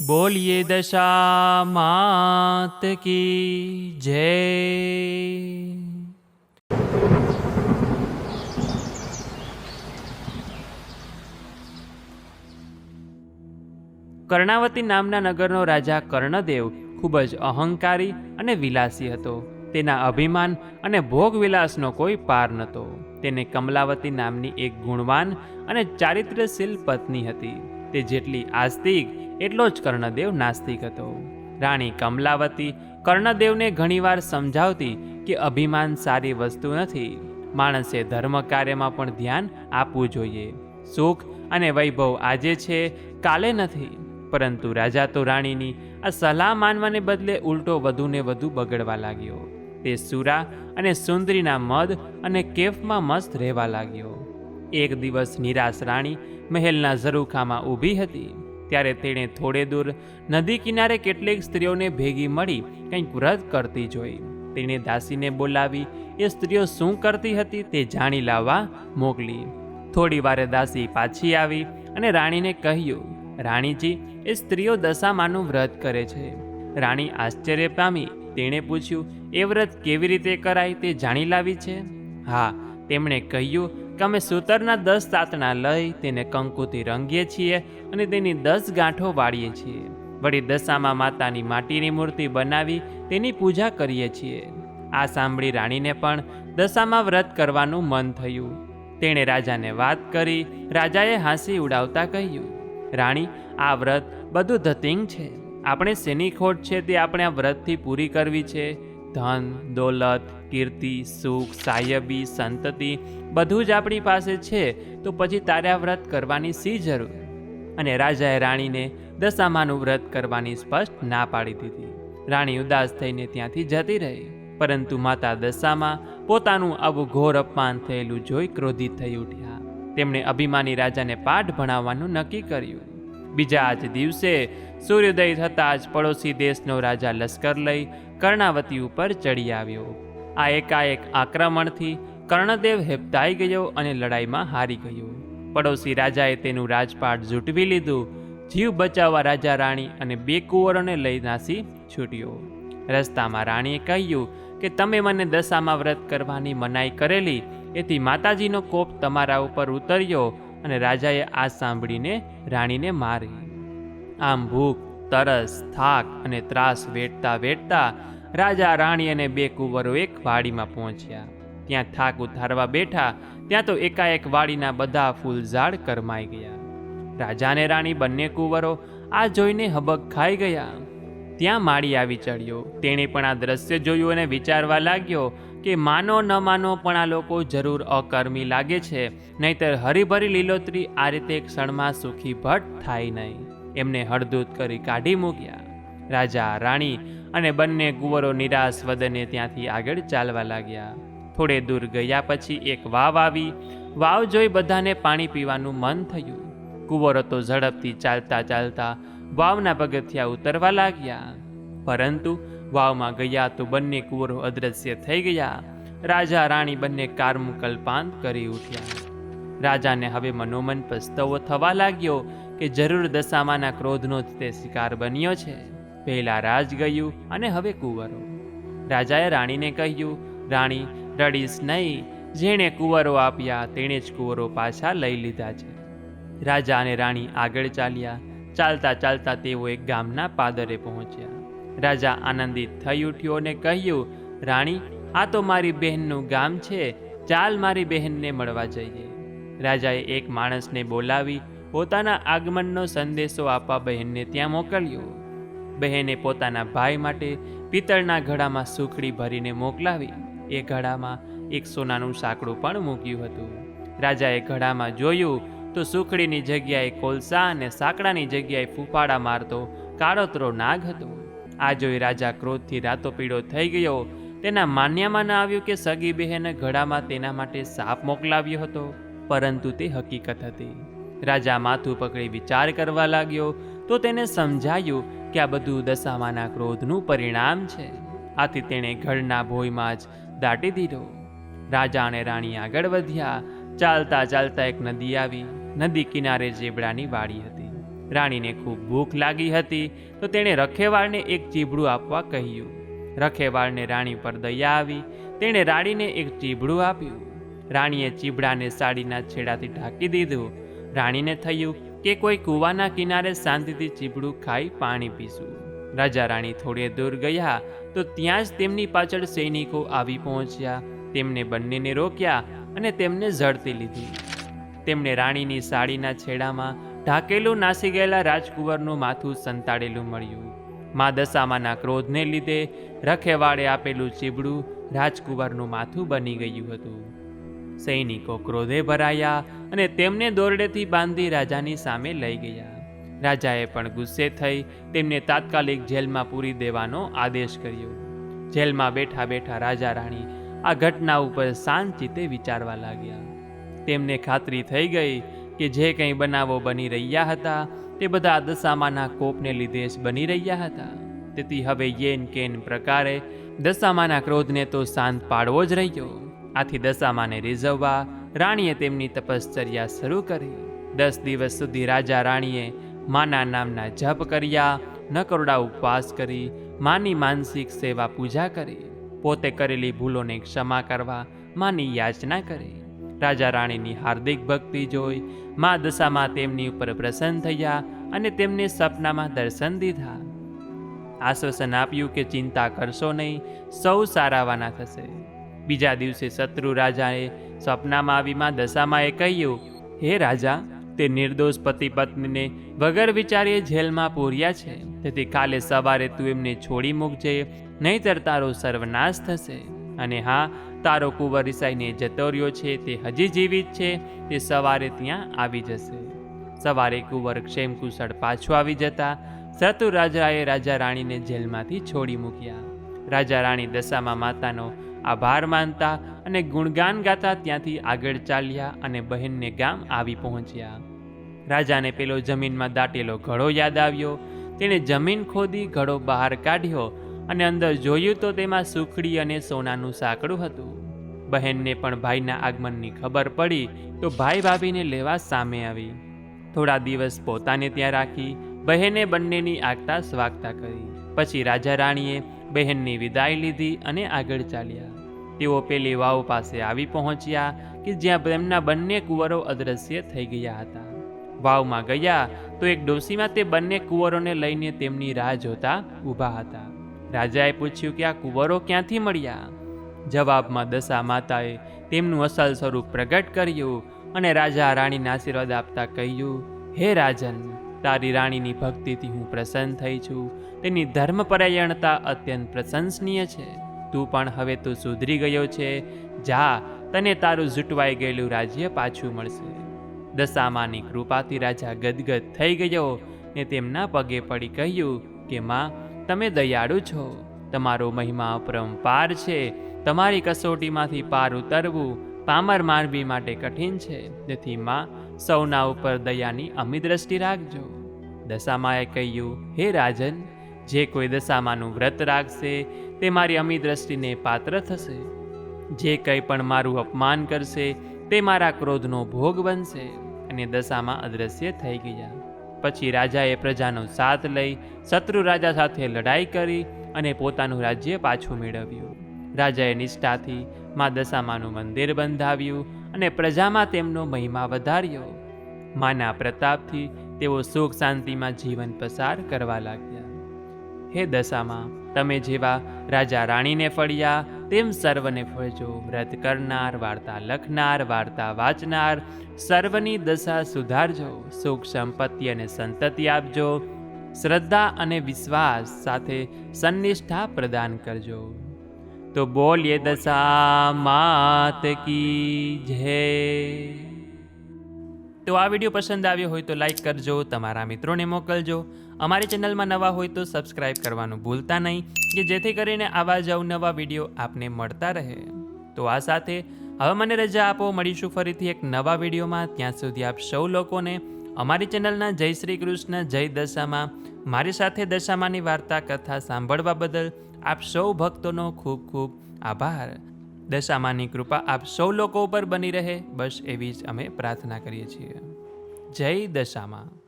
બોલીએ દશા માત કી જય. કર્ણાવતી નામના નગરનો રાજા કર્ણદેવ ખૂબ જ અહંકારી અને વિલાસી હતો. તેના અભિમાન અને ભોગવિલાસનો કોઈ પાર નહોતો. તેને કમલાવતી નામની એક ગુણવાન અને ચારિત્ર્યશીલ પત્ની હતી. તે જેટલી આસ્તિક એટલો જ કર્ણદેવ નાસ્તિક હતો. રાણી કમલાવતી કર્ણદેવને ઘણીવાર સમજાવતી કે અભિમાન સારી વસ્તુ નથી. માણસે ધર્મ કાર્યમાં પણ ધ્યાન આપવું જોઈએ. સુખ અને વૈભવ આજે છે, કાલે નથી. પરંતુ રાજા તો રાણીની આ સલાહ માનવાને બદલે ઉલટો વધુને વધુ બગડવા લાગ્યો. તે સુરા અને સુંદરીના મદ અને કેફમાં મસ્ત રહેવા લાગ્યો. એક દિવસ નિરાશ રાણી મહેલના ઝરૂખામાં ઊભી હતી. ત્યારે તેણે થોડે દૂર નદી કિનારે કેટલીક સ્ત્રીઓને ભેગી મળી કંઈક વ્રત કરતી જોઈ. તેણે દાસીને બોલાવી એ સ્ત્રીઓ શું કરતી હતી તે જાણી લાવવા મોકલી. થોડી વારે દાસી પાછી આવી અને રાણીને કહ્યું, રાણીજી, એ સ્ત્રીઓ દશામાનું વ્રત કરે છે. રાણી આશ્ચર્ય પામી. તેણે પૂછ્યું, એ વ્રત કેવી રીતે કરાય તે જાણી લાવી છે? હા, તેમણે કહ્યું કે અમે સૂતરના 10 તાતણા લઈ તેને કંકુથી રંગીએ છીએ અને તેની 10 ગાંઠો વાળીએ છીએ. વળી દશામાં માતાની માટીની મૂર્તિ બનાવી તેની પૂજા કરીએ છીએ. આ સાંભળી રાણીને પણ દશામાં વ્રત કરવાનું મન થયું. તેણે રાજાને વાત કરી. રાજાએ હાંસી ઉડાવતા કહ્યું, રાણી, આ વ્રત બધું ધતિંગ છે. આપણે શેની ખોટ છે તે આપણે આ વ્રતથી પૂરી કરવી છે. ધન, દોલત, કીર્તિ, સુખ, સાયબી, સંતતિ બધું જ આપણી પાસે છે, તો પછી તારે આ વ્રત કરવાની શી જરૂર? અને રાજાએ રાણીને દશામાનું વ્રત કરવાની સ્પષ્ટ ના પાડી દીધી. રાણી ઉદાસ થઈને ત્યાંથી જતી રહી. પરંતુ માતા દશામાં પોતાનું આવું ઘોર અપમાન થયેલું જોઈ ક્રોધિત થઈ ઉઠ્યા. તેમણે અભિમાની રાજાને પાઠ ભણાવવાનું નક્કી કર્યું. બીજા જ દિવસે સૂર્યોદય થતાં જ પડોશી દેશનો રાજા લશ્કર લઈ કર્ણાવતી ઉપર ચડી આવ્યો. આ એકાએક આક્રમણથી કર્ણદેવ હેબતાઈ ગયો અને લડાઈમાં હારી ગયો. પડોશી રાજાએ તેનું રાજપાટ ઝૂંટવી લીધું. જીવ બચાવવા રાજા રાણી અને 2 કુંવરોને લઈ નાસી છૂટ્યો. રસ્તામાં રાણીએ કહ્યું કે તમે મને દશામાં વ્રત કરવાની મનાઈ કરેલી, એથી માતાજીનો કોપ તમારા ઉપર ઉતર્યો. અને રાજાએ આ સાંભળીને રાણીને મારી. આમ ભૂખ, તરસ, થાક અને ત્રાસ વેઠતા વેઠતા રાજા, રાણી અને 2 કુંવરો એક વાડીમાં પહોંચ્યા. ત્યાં થાક ઉતારવા બેઠા ત્યાં તો એકાએક વાડીના બધા ફૂલ ઝાડ કરમાઈ ગયા. રાજા અને રાણી બંને કુંવરો આ જોઈને હબક ખાઈ ગયા. ત્યાં માળી આવી ચડ્યો. તેણે પણ આ દ્રશ્ય જોયું અને વિચારવા લાગ્યો કે માનો ન માનો પણ આ લોકો જરૂર અકર્મી લાગે છે, નહીતર હરીભરી લીલોતરી આ રીતે ક્ષણમાં સુખી ભટ્ટ થાય નહીં. એમને હળદૂત કરી કાઢી મૂક્યા. રાજા, રાણી અને બંને કુંવરો નિરાશ વદને ત્યાંથી આગળ ચાલવા લાગ્યા. થોડે દૂર ગયા પછી એક વાવ આવી. વાવ જોઈ બધાને પાણી પીવાનું મન થયું. કુંવરો તો ઝડપથી ચાલતા ચાલતા વાવના પગથિયા ઉતરવા લાગ્યા. પરંતુ વાવમાં ગયા તો બંને કુંવરો અદ્રશ્ય થઈ ગયા. રાજા, રાણી બંને કારમુકલ્પાંત કરી ઉઠ્યા. રાજાને હવે મનોમન પસ્તાવો થવા લાગ્યો કે જરૂર દશામાના ક્રોધનો જ તે શિકાર બન્યો છે. પહેલા રાજ ગયું અને હવે કુંવરો. રાજાએ રાણીને કહ્યું, રાણી, રડીશ નહીં. જેણે કુંવરો આપ્યા તેણે જ કુંવરો પાછા લઈ લીધા છે. રાજા અને રાણી આગળ ચાલ્યા. ચાલતા ચાલતા તેઓ એક ગામના પાદરે પહોંચ્યા. રાજા આનંદિત થઈ ઉઠ્યો અને કહ્યું, રાણી, આ તો મારી બહેનનું ગામ છે. ચાલ મારી બહેનને મળવા જઈએ. રાજાએ એક માણસને બોલાવી પોતાના આગમનનો સંદેશો આપવા બહેનને ત્યાં મોકલ્યો. બહેને પોતાના ભાઈ માટે પિત્તળના ઘડામાં સુખડી ભરીને મોકલાવી. એ ઘડામાં એક સોનાનું સાંકડું પણ મૂક્યું હતું. રાજાએ ઘડામાં જોયું તો સુખડીની જગ્યાએ કોલસા અને સાંકડાની જગ્યાએ ફૂફાડા મારતો કાળોતરો નાગ હતો. આ જોઈ રાજા ક્રોધથી રાતોપીળો થઈ ગયો. તેના માન્યામાં ન આવ્યું કે સગી બહેને ઘડામાં તેના માટે સાપ મોકલાવ્યો હતો, પરંતુ તે હકીકત હતી. રાજા માથું પકડી વિચાર કરવા લાગ્યો તો તેને સમજાયું કે આ બધું દશામાના ક્રોધનું પરિણામ છે. આથી તેણે ઘડના ભોયમાં જ દાટી દીધો. રાજા અને રાણી આગળ વધ્યા. ચાલતા ચાલતા એક નદી આવી. નદી કિનારે ઝેબડાની વાડી હતી. રાણીને ખૂબ ભૂખ લાગી હતી તો તેણે રખેવાળને એક ચીબડું આપવા કહ્યું. રખેવાળને રાણી પર દયા આવી. તેણે રાણીને એક ચીબડું આપ્યું. રાણીએ ચીબડાને સાડીના છેડાથી ઢાંકી દીધું. રાણીને થયું કે કોઈ કૂવાના કિનારે શાંતિથી ચીબડું ખાઈ પાણી પીશું. રાજા રાણી થોડે દૂર ગયા તો ત્યાં જ તેમની પાછળ સૈનિકો આવી પહોંચ્યા. તેમને બંનેને રોક્યા અને તેમને ઝડપી લીધી. તેમણે રાણીની સાડીના છેડામાં ઢાંકેલું નાસી ગયેલા રાજકુંવરનું માથું સંતાડેલું મળ્યું. મા દશામાના ક્રોધને લીધે રખેવાળે આપેલું ચીબડું રાજકુંવરનું માથું બની ગયું હતું. સૈનિકો ક્રોધે ભરાયા અને તેમને દોરડેથી બાંધી રાજાની સામે લઈ ગયા. રાજાએ પણ ગુસ્સે થઈ તેમને તાત્કાલિક જેલમાં પૂરી દેવાનો આદેશ કર્યો. જેલમાં બેઠા બેઠા રાજા રાણી આ ઘટના ઉપર શાંતચિત્તે વિચારવા લાગ્યા. તેમને ખાતરી થઈ ગઈ કે જે કંઈ બનાવો બની રહ્યા હતા તે બધા દશામાના કોપને લીધે જ બની રહ્યા હતા. તેથી હવે યેન કેન પ્રકારે દશામાના ક્રોધને તો શાંત પાડવો જ રહ્યો. આથી દશામાને રીઝવવા રાણીએ તેમની તપશ્ચર્યા શરૂ કરી. 10 દિવસ સુધી રાજા રાણીએ માના નામના જપ કર્યા, નકરોડા ઉપવાસ કરી, માની માનસિક સેવા પૂજા કરી, પોતે કરેલી ભૂલોને ક્ષમા કરવા માની યાચના કરી. રાજા રાણીની હાર્દિક ભક્તિ જોઈ મા દશામાં તેમની ઉપર પ્રસન્ન થયા અને તેમને સપનામાં દર્શન દીધા. આશ્વાસન આપ્યું કે ચિંતા કરશો નહીં, સૌ સારાવાના થશે. બીજા દિવસે શત્રુ રાજાએ સપનામાં આવી મા દશામાએ કહ્યું, હે રાજા, તે નિર્દોષ પતિ પત્નીને વગર વિચારીએ જેલમાં પૂર્યા છે. તેથી કાલે સવારે તું એમને છોડી મૂકજે, નહીંતર તારો સર્વનાશ થશે. અને હા, તારો કુંવર રિસાઈને જતો રહ્યો છે, તે હજી જીવિત છે, તે સવારે ત્યાં આવી જશે. સવારે કુંવર ક્ષેમકુશળ પાછું આવી જતા શત્રુ રાજાએ રાજા રાણીને જેલમાંથી છોડી મૂક્યા. રાજા રાણી દશામાં માતાનો આભાર માનતા અને ગુણગાન ગાતા ત્યાંથી આગળ ચાલ્યા અને બહેનને ગામ આવી પહોંચ્યા. રાજાને પેલો જમીનમાં દાટેલો ઘડો યાદ આવ્યો. તેણે જમીન ખોદી ઘડો બહાર કાઢ્યો અને અંદર જોયું તો તેમાં સુખડી અને સોનાનું સાંકડું હતું. બહેનને પણ ભાઈના આગમનની ખબર પડી તો ભાઈ ભાભીને લેવા સામે આવી. થોડા દિવસ પોતાને ત્યાં રાખી બહેને બંનેની આગતા સ્વાગતા કરી. પછી રાજા રાણીએ બહેનની વિદાય લીધી અને આગળ ચાલ્યા. તેઓ પેલી વાવ પાસે આવી પહોંચ્યા કે જ્યાં તેમના બંને કુંવરો અદૃશ્ય થઈ ગયા હતા. વાવમાં ગયા તો એક ડોશીમાં તે બંને કુંવરોને લઈને તેમની રાહ જોતા ઊભા હતા. રાજાએ પૂછ્યું કે આ કુંવરો ક્યાંથી મળ્યા? જવાબમાં દશા માતાએ તેમનું અસલ સ્વરૂપ પ્રગટ કર્યું અને રાજા રાણીને આશીર્વાદ આપતા કહ્યું, હે રાજન, તારી રાણીની ભક્તિથી હું પ્રસન્ન થઈ છું. તેની ધર્મપરાયણતા અત્યંત પ્રશંસનીય છે. તું પણ હવે તો સુધરી ગયો છે. જા, તને તારું ઝૂંટવાઈ ગયેલું રાજ્ય પાછું મળશે. દશામાની કૃપાથી રાજા ગદગદ થઈ ગયો ને તેમના પગે પડી કહ્યું કે માં, તમે દયાળુ છો. તમારો મહિમા અપરંપાર છે. તમારી કસોટીમાંથી પાર ઉતરવું પામર માનવી માટે કઠિન છે. તેથી માં, સૌના ઉપર દયાની અમી દ્રષ્ટિ રાખજો. દશામાએ કહ્યું, હે રાજન, જે કોઈ દશામાનું વ્રત રાખશે તે મારી અમી દ્રષ્ટિને પાત્ર થશે. જે કંઈ પણ મારું અપમાન કરશે તે મારા ક્રોધનો ભોગ બનશે. અને દશામાં અદૃશ્ય થઈ ગયા. પછી રાજાએ પ્રજાનો સાથ લઈ શત્રુ રાજા સાથે લડાઈ કરી અને પોતાનું રાજ્ય પાછું મેળવ્યું. રાજાએ નિષ્ઠાથી મા દશામાનું મંદિર બંધાવ્યું અને પ્રજામાં તેમનો મહિમા વધાર્યો. માના પ્રતાપથી તેઓ સુખ શાંતિમાં જીવન પસાર કરવા લાગ્યા. હે દશામાં, તમે જેવા રાજા રાણીને ફળ્યા તેમ સર્વને ફળજો. વ્રત કરનાર, વાર્તા લખનાર, વાર્તા વાંચનાર સર્વની દશા સુધારજો. સુખ સંપત્તિ અને સંતતિ આપજો. શ્રદ્ધા અને વિશ્વાસ સાથે સન્નિષ્ઠા પ્રદાન કરજો. તો બોલીએ દશા માત કી જય. તો આ વિડીયો પસંદ આવ્યો હોય તો લાઈક કરજો, તમારા મિત્રોને મોકલજો. અમારી ચેનલમાં નવા હોય તો સબસ્ક્રાઈબ કરવાનું ભૂલતા નહીં, કે જેથી કરીને આવા જ અવનવા વિડીયો આપને મળતા રહે. તો આ સાથે હવે મને રજા આપો. મળીશું ફરીથી એક નવા વિડીયોમાં. ત્યાં સુધી આપ સૌ લોકોને અમારી ચેનલના જય શ્રી કૃષ્ણ, જય દશામાં. મારી સાથે દશામાની વાર્તા કથા સાંભળવા બદલ આપ સૌ ભક્તોનો ખૂબ ખૂબ આભાર. દશામાની કૃપા આપ સૌ લોકો ઉપર બની રહે, બસ એવી જ અમે પ્રાર્થના કરીએ છીએ. જય દશામાં.